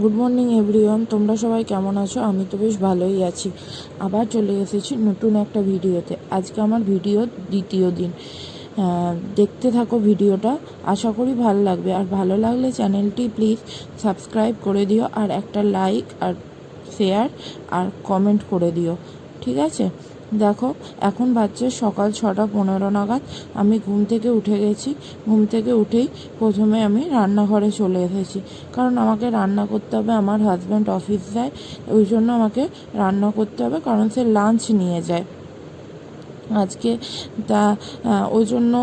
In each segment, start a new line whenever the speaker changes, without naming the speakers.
Good morning everyone, তোমরা সবাই কেমন আছো? আমি তো বেশ ভালোই আছি। আবার চলে এসেছি নতুন একটা ভিডিওতে। আজকে আমার ভিডিও দ্বিতীয় দিন। দেখতে থাকো ভিডিওটা, আশা করি ভালো লাগবে। আর ভালো লাগলে চ্যানেলটি প্লিজ সাবস্ক্রাইব করে দিও, আর একটা লাইক আর শেয়ার আর কমেন্ট করে দিও, ঠিক আছে? দেখো, এখন বাজছে সকাল 6:15 নাগাদ। আমি ঘুম থেকে উঠে গেছি। ঘুম থেকে উঠেই প্রথমে আমি রান্নাঘরে চলে এসেছি, কারণ আমাকে রান্না করতে হবে। আমার হাজব্যান্ড অফিস যায়, ওই জন্য আমাকে রান্না করতে হবে, কারণ সে লাঞ্চ নিয়ে যায় আজকে। তা ওই জন্য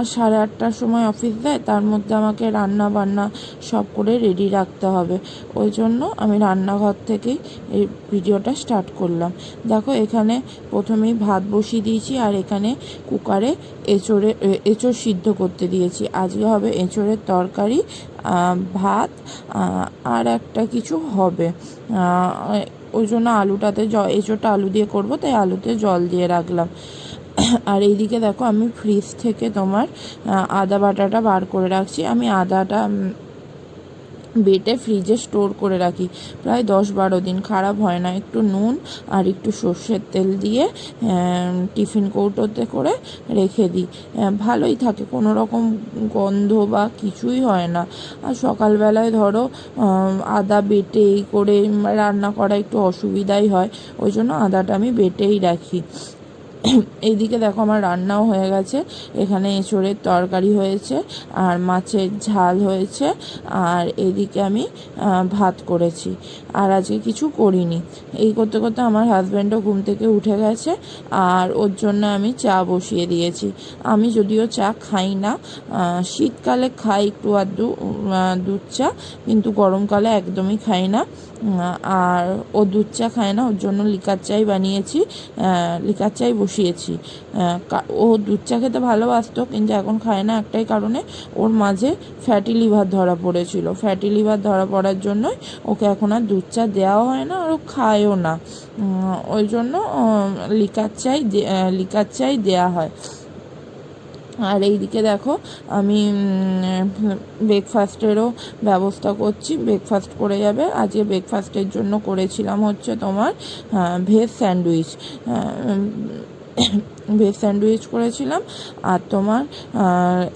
8:30টার সময় অফিস দেয়, তার মধ্যে আমাকে রান্না বান্না সব করে রেডি রাখতে হবে। ওই জন্য আমি রান্নাঘর থেকেই এই ভিডিওটা স্টার্ট করলাম। দেখো, এখানে প্রথমেই ভাত বসিয়ে দিয়েছি, আর এখানে কুকারে এঁচোড় সিদ্ধ করতে দিয়েছি। আজকে হবে এঁচোড়ের তরকারি, ভাত, আর একটা কিছু হবে। ওই জন্য এঁচোড়টা আলু দিয়ে করবো, তাই আলুতে জল দিয়ে রাখলাম। আর এইদিকে দেখো, আমি ফ্রিজ থেকে তোমার আদা বাটাটা বার করে রাখছি। আমি আদাটা বেটে ফ্রিজে স্টোর করে রাখি, প্রায় 10-12 দিন, খারাপ হয় না। একটু নুন আর একটু সর্ষের তেল দিয়ে টিফিন কৌটোতে করে রেখে দিই, ভালোই থাকে, কোনো রকম গন্ধ বা কিছুই হয় না। আর সকালবেলায় ধরো আদা বেটে এই করে রান্না করা একটু অসুবিধাই হয়, ওই জন্য আদাটা আমি বেটেই রাখি। এইদিকে দেখো, আমার রান্নাও হয়ে গেছে। এখানে এঁচোড়ের তরকারি হয়েছে, আর মাছের ঝাল হয়েছে, আর এদিকে আমি ভাত করেছি। আর আজকে কিছু করিনি। এই করতে করতে আমার হাজব্যান্ডও ঘুম থেকে উঠে গেছে, আর ওর জন্য আমি চা বসিয়ে দিয়েছি। আমি যদিও চা খাই না, শীতকালে খাই একটু আধটু দুধ চা, কিন্তু গরমকালে একদমই খাই না। আর ও দুধ চা খায় না, ওর জন্য লিকার চাই বানিয়েছি, লিকার চাই বসিয়েছি। ও দুধ চা খেতে ভালোবাসতো, কিন্তু এখন খায় না একটাই কারণে, ওর মাঝে ফ্যাটি লিভার ধরা পড়েছিল। ফ্যাটি লিভার ধরা পড়ার জন্যই ওকে এখন আর দুধ চা দেওয়া হয় না, আর ও খায়ও না। ওই জন্য লিকার চাই দেয়া হয়। আর এইদিকে দেখো, আমি ব্রেকফাস্টেরও ব্যবস্থা করছি। ব্রেকফাস্ট করে যাবে। আজকে ব্রেকফাস্টের জন্য করেছিলাম হচ্ছে তোমার ভেজ স্যান্ডউইচ করেছিলাম। আর তোমার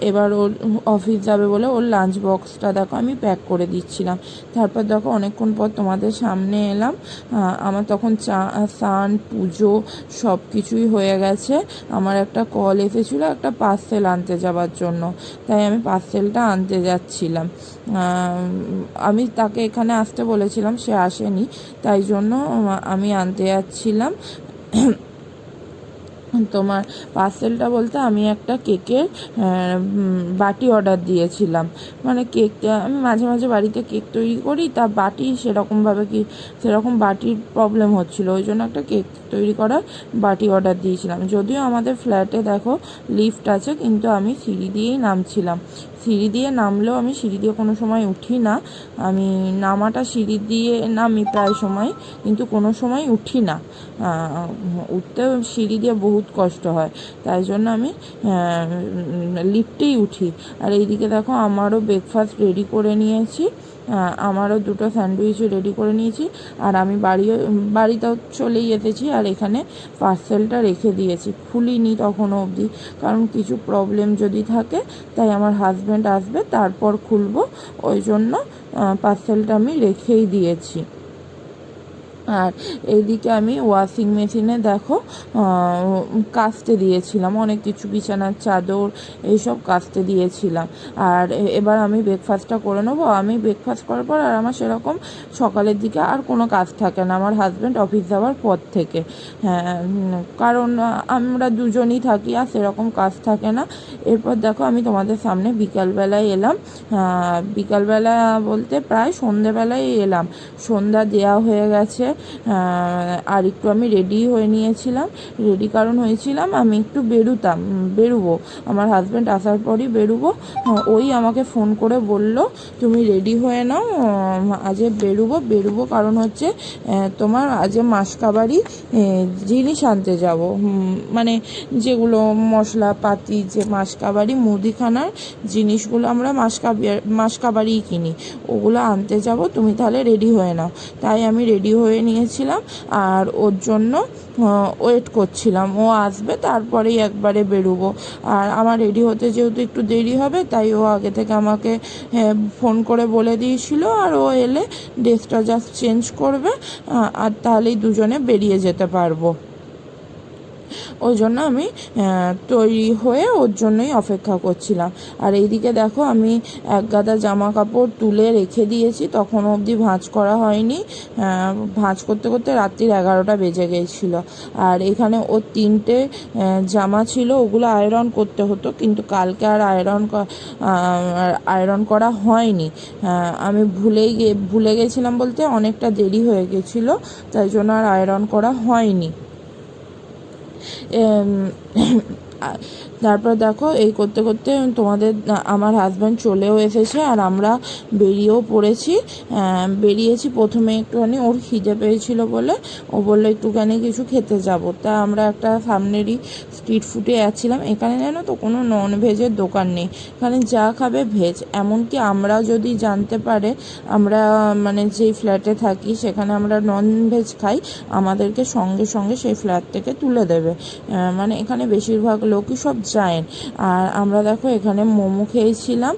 এবার ওর অফিস যাবে বলে ওর লাঞ্চ বক্সটা দেখো আমি প্যাক করে দিচ্ছিলাম। তারপর দেখো, অনেকক্ষণ পর তোমাদের সামনে এলাম। আমার তখন স্নান পুজো সব কিছুই হয়ে গেছে। আমার একটা কল এসেছিলো একটা পার্সেল আনতে যাওয়ার জন্য, তাই আমি পার্সেলটা আনতে যাচ্ছিলাম। আমি তাকে এখানে আসতে বলেছিলাম, সে আসেনি, তাই জন্য আমি আনতে যাচ্ছিলাম। তোমার পার্সেলটা বলতে, আমি একটা কেকের বাটি অর্ডার দিয়েছিলাম। মানে কেক, আমি মাঝে মাঝে বাড়িতে কেক তৈরি করি, তা সেরকম বাটির প্রবলেম হচ্ছিলো, ওই জন্য একটা কেক তৈরি করার বাটি অর্ডার দিয়েছিলাম। যদিও আমাদের ফ্ল্যাটে দেখো লিফট আছে, কিন্তু আমি সিঁড়ি দিয়েই নামছিলাম। সিঁড়ি দিয়ে নামলেও আমি সিঁড়ি দিয়ে কোনো সময় উঠি না। আমি নামাটা সিঁড়ি দিয়ে নামি প্রায় সময়, কিন্তু কোনো সময় উঠি না। উঠতে সিঁড়ি দিয়ে বহুত কষ্ট হয়, তাই জন্য আমি লিফটেই উঠি। আর এইদিকে দেখো, আমারও ব্রেকফাস্ট রেডি করে নিয়েছি। আমারও দুটো স্যান্ডউইচ রেডি করে নিয়েছি, আর আমি বাড়িতেও চলেই এসেছি। আর এখানে পার্সেলটা রেখে দিয়েছি, খুলিনি তখনও অবধি, কারণ কিছু প্রবলেম যদি থাকে, তাই আমার হাজব্যান্ড আসবে তারপর খুলবো, ওই জন্য পার্সেলটা আমি রেখেই দিয়েছি। আর এইদিকে আমি ওয়াশিং মেশিনে দেখো কাচতে দিয়েছিলাম অনেক কিছু, বিছানার চাদর এইসব কাচতে দিয়েছিলাম। আর এবার আমি ব্রেকফাস্টটা করে নেবো। আমি ব্রেকফাস্ট করার পর আর আমার সেরকম সকালের দিকে আর কোনো কাজ থাকে না, আমার হাজব্যান্ড অফিস যাওয়ার পর থেকে। হ্যাঁ, কারণ আমরা দুজনই থাকি, আর সেরকম কাজ থাকে না। এরপর দেখো, আমি তোমাদের সামনে বিকালবেলায় এলাম। বিকালবেলা বলতে প্রায় সন্ধেবেলায় এলাম। সন্ধ্যা দেওয়া হয়ে গেছে, আর একটু আমি রেডি হয়ে নিয়েছিলাম। রেডি কারণ হয়েছিলাম আমি একটু বেরোবো, আমার হাজব্যান্ড আসার পরই বেরোবো। ওই আমাকে ফোন করে বলল তুমি রেডি হয়ে নাও, আজ বেরোবো কারণ হচ্ছে তোমার আজ মাসকাবারি জিনিস আনতে যাব, মানে যেগুলো মশলাপাতি, যে মাসকাবারি মুদিখানার জিনিসগুলো আমরা মাসকাবারিই কিনি, ওগুলো আনতে যাব, তুমি তাহলে রেডি হয়ে নাও। তাই আমি রেডি হয়ে নিয়েছিলাম আর ওর জন্য ওয়েট করছিলাম, ও আসবে তারপরেই একবারে বেরোবো। আর আমার রেডি হতে যেহেতু একটু দেরি হবে, তাই ও আগে থেকে আমাকে ফোন করে বলে দিয়েছিল, আর ও এলে ড্রেসটা জাস্ট চেঞ্জ করবে আর তাহলেই দুজনে বেরিয়ে যেতে পারবো। ওই জন্য আমি তৈরি হয়ে ওর জন্যই অপেক্ষা করছিলাম। আর এইদিকে দেখো আমি এক গাদা জামা কাপড় তুলে রেখে দিয়েছি, তখন অবধি ভাঁজ করা হয়নি। ভাঁজ করতে করতে রাত্রির 11টা বেজে গিয়েছিল। আর এখানে ওর 3টে জামা ছিল, ওগুলো আয়রন করতে হতো, কিন্তু কালকে আর আয়রন করা হয়নি। আমি ভুলে গেছিলাম বলতে অনেকটা দেরি হয়ে গেছিলো, তাই জন্য আর আয়রন করা হয়নি। তারপর দেখো এই করতে করতে আমার হাজব্যান্ড চলেও এসেছে আর আমরা বেরিয়েছি। প্রথমে একটুখানি ওর খিদে পেয়েছিল বলে ও বললো একটুখানি কিছু খেতে যাব, তা আমরা একটা সামনেরই স্ট্রিট ফুডে যাচ্ছিলাম। এখানে জানো তো কোনো নন ভেজের দোকান নেই, এখানে যা খাবে ভেজ। এমনকি আমরা যদি জানতে পারে, আমরা মানে যেই ফ্ল্যাটে থাকি সেখানে আমরা নন ভেজ খাই, আমাদেরকে সঙ্গে সঙ্গে সেই ফ্ল্যাট থেকে তুলে দেবে। মানে এখানে বেশিরভাগ লোকই সব যায়। আর আমরা দেখো এখানে মোমো খেয়েছিলাম।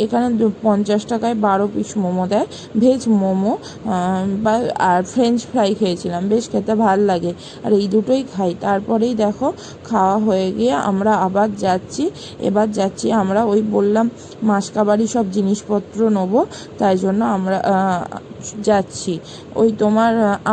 এখানে 50 টাকায় 12 পিস মোমো দেয়, ভেজ মোমো আর ফ্রেঞ্চ ফ্রাই খেয়েছিলাম, বেশ খেতে ভাল লাগে। আর এই দুটোই খাই। তারপরেই দেখো খাওয়া হয়ে গিয়ে আমরা আবার এবার যাচ্ছি আমরা ওই বললাম মাসকাবারি সব জিনিসপত্র নেবো, তাই জন্য আমরা যাচ্ছি।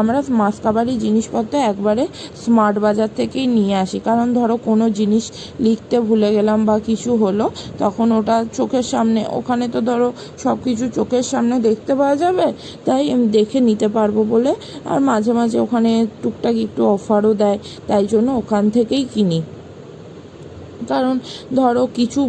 আমরা মাসকাবারি জিনিসপত্র একবারে স্মার্ট বাজার থেকেই নিয়ে আসি, কারণ ধরো কোনো জিনিস লিখতে ভুলে গেলাম বা কিছু হলো, তখন ওটা চোখের সামনে, ওখানে তো ধরো সব কিছু চোখের সামনে দেখতে পাওয়া যাবে, তাই দেখে নিতে পারবো বলে। আর মাঝে মাঝে ওখানে টুকটাক একটু অফারও দেয়, তাই জন্য ওখান থেকেই কিনি। কারণ ধরো কিছু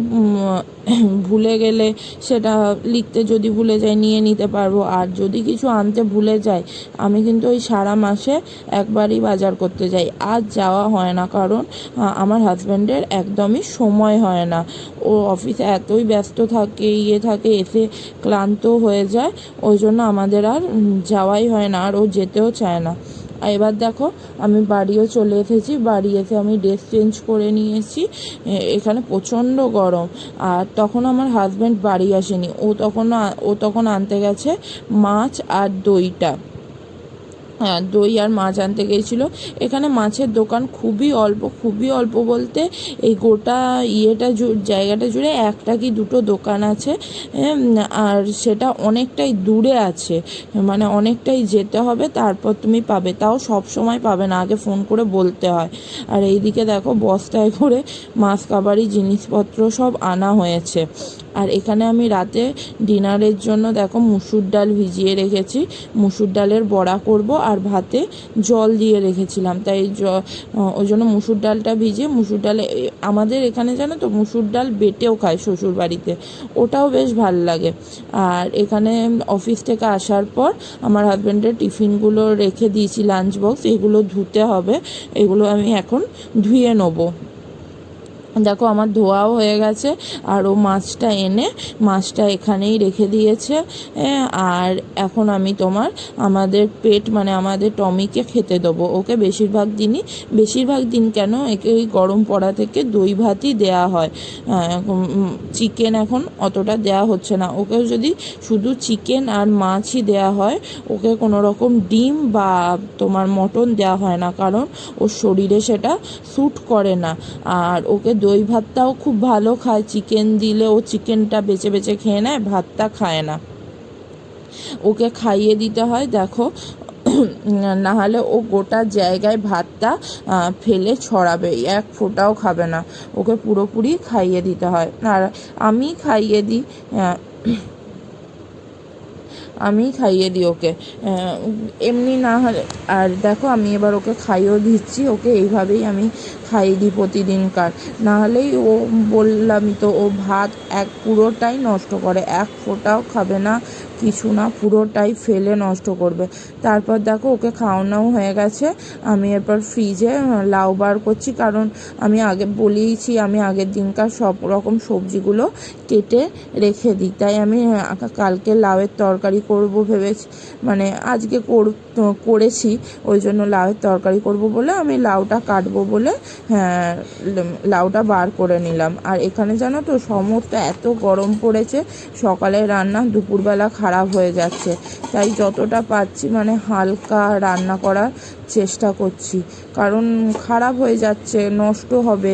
ভুলে গেলে সেটা লিখতে যদি ভুলে যাই নিয়ে নিতে পারবো, আর যদি কিছু আনতে ভুলে যাই, আমি কিন্তু ওই সারা মাসে একবারই বাজার করতে যাই, আজ যাওয়া হয় না, কারণ আমার হাজব্যান্ডের একদমই সময় হয় না। ও অফিসে এতই ব্যস্ত থাকে, এসে ক্লান্ত হয়ে যায়, ওই জন্য আমাদের আর যাওয়াই হয় না, আর ও যেতেও চায় না। এবার দেখো আমি বাড়িও চলে এসেছি, বাড়ি এসে আমি ড্রেস চেঞ্জ করে নিয়েছি। এখানে প্রচণ্ড গরম। আর তখন আমার হাজব্যান্ড বাড়ি আসেনি, ও তখন আনতে গেছে মাছ আর দই আর মাছ আনতে গিয়েছিলো। এখানে মাছের দোকান খুবই অল্প বলতে এই গোটা জায়গাটা জুড়ে একটা কি দুটো দোকান আছে, আর সেটা অনেকটাই দূরে আছে, মানে অনেকটাই যেতে হবে, তারপর তুমি পাবে, তাও সব সময় পাবে না, আগে ফোন করে বলতে হয়। আর এইদিকে দেখো বস্তায় করে মাসকাবারি জিনিসপত্র সব আনা হয়েছে। আর এখানে আমি রাতে ডিনারের জন্য দেখো মুসুর ডাল ভিজিয়ে রেখেছি, মুসুর ডালের বড়া করব, আর ভাতে জল দিয়ে রেখেছিলাম, তাই ওই জন্য মুসুর ডালটা ভিজিয়ে, মুসুর ডালে আমাদের এখানে জানো তো মুসুর ডাল বেটেও খায় শ্বশুর বাড়িতে, ওটাও বেশ ভাল লাগে। আর এখানে অফিস থেকে আসার পর আমার হাজব্যান্ডের টিফিনগুলো রেখে দিয়েছি, লাঞ্চ বক্স, এগুলো ধুতে হবে, এগুলো আমি এখন ধুয়ে নেবো। দেখো আমার ধোয়াও হয়ে গেছে, আর ও মাছটা এখানেই রেখে দিয়েছে। আর এখন আমি আমাদের আমাদের টমিকে খেতে দেবো। ওকে বেশিরভাগ দিন কেন, একে ওই গরম পড়া থেকে দই ভাতই দেওয়া হয়, চিকেন এখন অতটা দেওয়া হচ্ছে না। ওকে যদি শুধু চিকেন আর মাছই দেওয়া হয়, ওকে কোনো রকম ডিম বা মটন দেওয়া হয় না, কারণ ওর শরীরে সেটা স্যুট করে না। আর ওকে দই ভাতটাও খুব ভালো খায়, চিকেন দিলে ও চিকেনটা বেছে বেছে খেয়ে নেয়, ভাতটা খায় না, ওকে খাইয়ে দিতে হয়। দেখো না হলে ও গোটা জায়গায় ভাতটা ফেলে ছড়াবে, এক ফোঁটাও খাবে না, ওকে পুরোপুরি খাইয়ে দিতে হয়। আর আমি খাইয়ে দিই, আমি খাইয়ে দিই ওকে, এমনি না হলে। আর দেখো আমি এবার ওকে খাইয়েও দিচ্ছি, ওকে এইভাবেই আমি খাইয়ে দিই প্রতিদিনকার, নাহলেই ও বললামই তো ও ভাত পুরোটাই নষ্ট করে, এক ফোঁটাও খাবে না, কিছু না, পুরোটাই ফেলে নষ্ট করবে। তারপর দেখো ওকে খাওয়ানোও হয়ে গেছে, আমি এরপর ফ্রিজে লাউ বার করছি, কারণ আমি আগে বলেইছি আমি আগের দিনকার সব রকম সবজিগুলো কেটে রেখে দিই, তাই আমি কালকে লাউয়ের তরকারি করব ভেবেছি, মানে আজকে করেছি, ওই জন্য লাউয়ের তরকারি করব বলে আমি লাউটা কাটবো বলে লাউটা বার করে নিলাম। আর এখানে জানো তো সমস্ত এত গরম পড়েছে, সকালে রান্না দুপুরবেলা খারাপ হয়ে যাচ্ছে, তাই যতটা পাচ্ছি মানে হালকা রান্না করার চেষ্টা করছি, কারণ খারাপ হয়ে যাচ্ছে, নষ্ট হবে,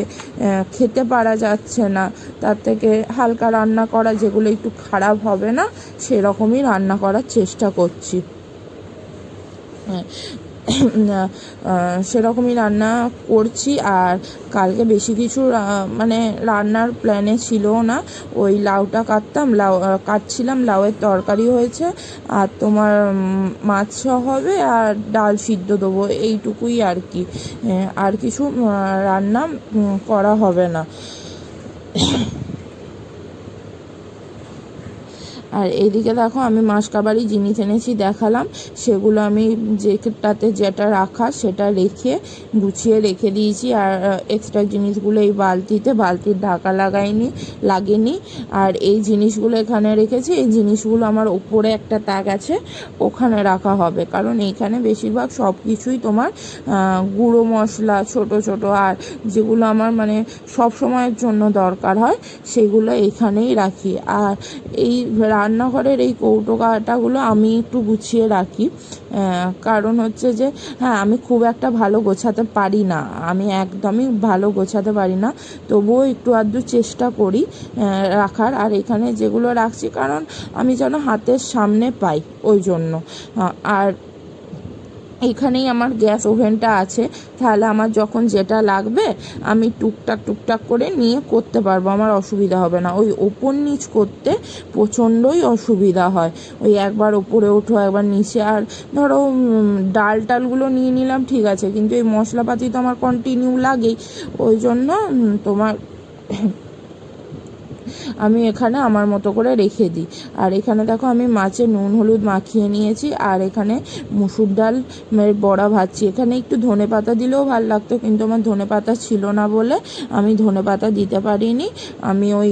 খেতে পারা যাচ্ছে না, তার থেকে হালকা রান্না করা, যেগুলো একটু খারাপ হবে না সেরকমই রান্না করার চেষ্টা করছি। সেরকমই রান্না করছি। আর কালকে বেশি কিছু মানে রান্নার প্ল্যানে ছিলও না, ওই লাউটা কাটছিলাম, লাউয়ের তরকারি হয়েছে, আর তোমার মাছ হবে আর ডাল সিদ্ধ দেবো, এইটুকুই আর কি, আর কিছু রান্না করা হবে না। আর এইদিকে দেখো আমি মাসকাবারি জিনিস এনেছি, দেখালাম, সেগুলো আমি যেটাতে যেটা রাখা সেটা রেখে গুছিয়ে রেখে দিয়েছি। আর এক্সট্রা জিনিসগুলো এই বালতির ঢাকা লাগেনি। আর এই জিনিসগুলো এখানে রেখেছি, এই জিনিসগুলো আমার ওপরে একটা তাক আছে, ওখানে রাখা হবে, কারণ এইখানে বেশিরভাগ সব কিছুই তোমার গুঁড়ো মশলা ছোট ছোট, আর যেগুলো আমার মানে সব সময়ের জন্য দরকার হয় সেগুলো এইখানেই রাখি। আর এই রান্নাঘরের এই কৌটো কাটাগুলো আমি একটু গুছিয়ে রাখি, কারণ হচ্ছে যে হ্যাঁ আমি খুব একটা ভালো গোছাতে পারি না, আমি একদমই ভালো গোছাতে পারি না, তবুও একটু আধটু চেষ্টা করি রাখার। আর এখানে যেগুলো রাখছি কারণ আমি যেন হাতের সামনে পাই, ওই জন্য। আর এইখানেই আমার গ্যাস ওভেনটা আছে, তাহলে আমার যখন যেটা লাগবে আমি টুকটাক করে নিয়ে করতে পারবো, আমার অসুবিধা হবে না। ওই ওপর নিচ করতে প্রচণ্ডই অসুবিধা হয়, ওই একবার ওপরে ওঠো একবার নিচে। আর ধরো ডালগুলো নিয়ে নিলাম ঠিক আছে, কিন্তু এই মশলাপাতি তো আমার কন্টিনিউ লাগেই, ওই জন্য তোমার আমি এখানে আমার মতো করে রেখে দিই। আর এখানে দেখো আমি মাছে নুন হলুদ মাখিয়ে নিয়েছি, আর এখানে মুসুর ডাল বড়া ভাজছি। এখানে একটু ধনেপাতা দিলেও ভালো লাগতো, কিন্তু আমার ধনেপাতা ছিল না বলে আমি ধনেপাতা দিতে পারিনি। আমি ওই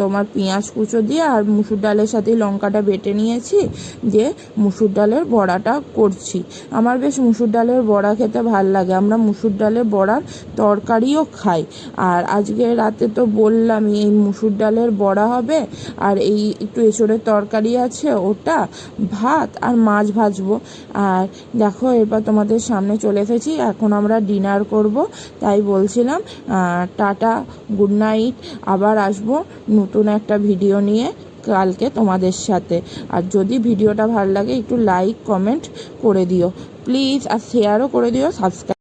তোমার পেঁয়াজ কুচো দিয়ে আর মুসুর ডালের সাথে লঙ্কাটা বেটে নিয়েছি, যে মুসুর ডালের বড়াটা করছি। আমার বেশ মুসুর ডালের বড়া খেতে ভাল লাগে, আমরা মুসুর ডালের বড়ার তরকারিও খাই। আর আজকে রাতে তো বললামই এই মুসুর ডালের বড়া হবে, আর এই একটু এঁচোড়ের তরকারি আছে, ওটা ভাত আর মাছ ভাজবো। আর দেখো এরপর তোমাদের সামনে চলে এসেছি, এখন আমরা ডিনার করব, তাই বলছিলাম টাটা, গুড নাইট, আবার আসবো নতুন একটা ভিডিও নিয়ে কালকে তোমাদের সাথে। আর যদি ভিডিওটা ভালো লাগে একটু লাইক কমেন্ট করে দিও প্লিজ, আর শেয়ারও করে দিও, সাবস্ক্রাইব